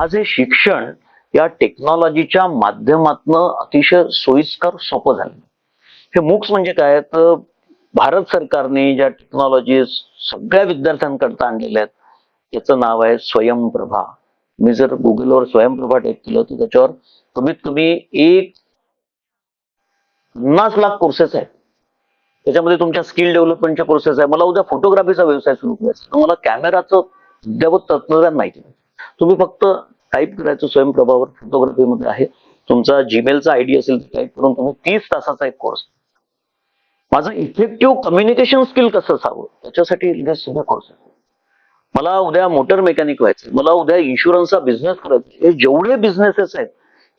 आज हे शिक्षण या टेक्नॉलॉजीच्या माध्यमातून अतिशय सोयीस्कर सोपं झालं. हे मूक्स म्हणजे काय, तर भारत सरकारने ज्या टेक्नॉलॉजीज सगळ्या विद्यार्थ्यांकरता आणलेल्या आहेत, त्याचं नाव आहे स्वयंप्रभा. मी जर गुगलवर स्वयंप्रभा टाईप केलं तर त्याच्यावर कमीत कमी 50 लाख कोर्सेस आहेत. त्याच्यामध्ये तुमच्या स्किल डेव्हलपमेंटच्या कोर्सेस आहे. मला उद्या फोटोग्राफीचा व्यवसाय सुरू करायचा, तुम्हाला कॅमेराचं अद्यावत तंत्रज्ञान माहिती नाही, तुम्ही फक्त टाईप करायचं स्वयंप्रभावर, फोटोग्राफीमध्ये आहे. तुमचा जीमेलचा आयडी असेल तर टाईप करून तुम्ही 30 तासाचा एक कोर्स. माझं इफेक्टिव्ह कम्युनिकेशन स्किल कसं असावं त्याच्यासाठी सगळे कोर्स आहे. मला उद्या मोटर मेकॅनिक व्हायचं, मला उद्या इन्शुरन्सचा बिझनेस करायचा, हे जेवढे बिझनेसेस आहेत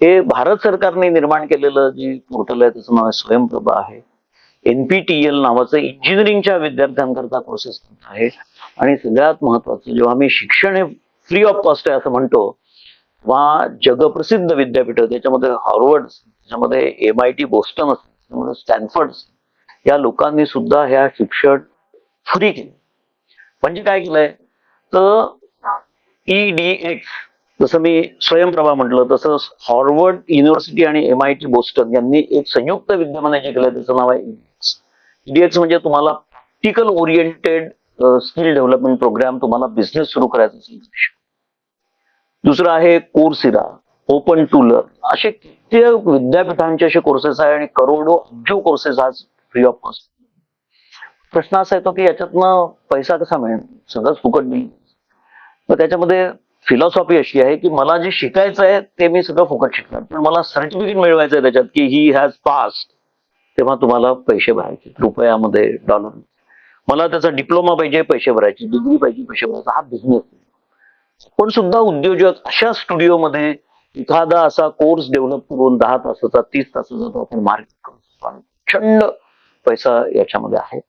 हे भारत सरकारने निर्माण केलेलं जे पोर्टल आहे त्याचं नाव स्वयंप्रभा आहे. NPTEL नावाचं इंजिनिअरिंगच्या विद्यार्थ्यांकरता कोर्सेस आहे. आणि सगळ्यात महत्वाचं, जेव्हा मी शिक्षण हे फ्री ऑफ कॉस्ट आहे असं म्हणतो, तेव्हा जगप्रसिद्ध विद्यापीठ, त्याच्यामध्ये हार्वर्ड, त्याच्यामध्ये MIT बोस्टन, त्याच्यामध्ये स्टॅनफर्ड, या लोकांनी सुद्धा ह्या शिक्षण फ्री केले. म्हणजे काय केलंय तर EDX, जसं मी स्वयंप्रभा म्हटलं तसं हार्वर्ड युनिव्हर्सिटी आणि MIT बोस्टन यांनी एक संयुक्त विद्यमाने जे केलंय त्याचं नाव आहे EDX. म्हणजे तुम्हाला practical oriented skill development program, तुम्हाला बिझनेस सुरू करायचा असेल. दुसरं आहे कोर्सेरा, ओपन टू लर्न, असे कित्येक विद्यापीठांचे असे कोर्सेस आहे आणि करोडो अब्जो कोर्सेस आज फ्री ऑफ कॉस्ट. प्रश्न असा येतो की याच्यातनं पैसा कसा मिळेल, सगळंच फुकट नाही. तर त्याच्यामध्ये फिलॉसॉफी अशी आहे की मला जे शिकायचं आहे ते मी सगळं फुकट शिकणार, पण मला सर्टिफिकेट मिळवायचं आहे त्याच्यात की ही हॅज पास्ड, तेव्हा तुम्हाला पैसे भरायचे, रुपयामध्ये, डॉलर. मला त्याचा डिप्लोमा पाहिजे, पैसे भरायचे, डिग्री पाहिजे, पैसे भरायचे. हा बिझनेस. पण सुद्धा उद्योजक अशा स्टुडिओमध्ये एखादा असा कोर्स डेव्हलप करून 10 तासाचा, 30 तासाचा तो आपण मार्केट करू, प्रचंड पैसा याच्यामध्ये आहे.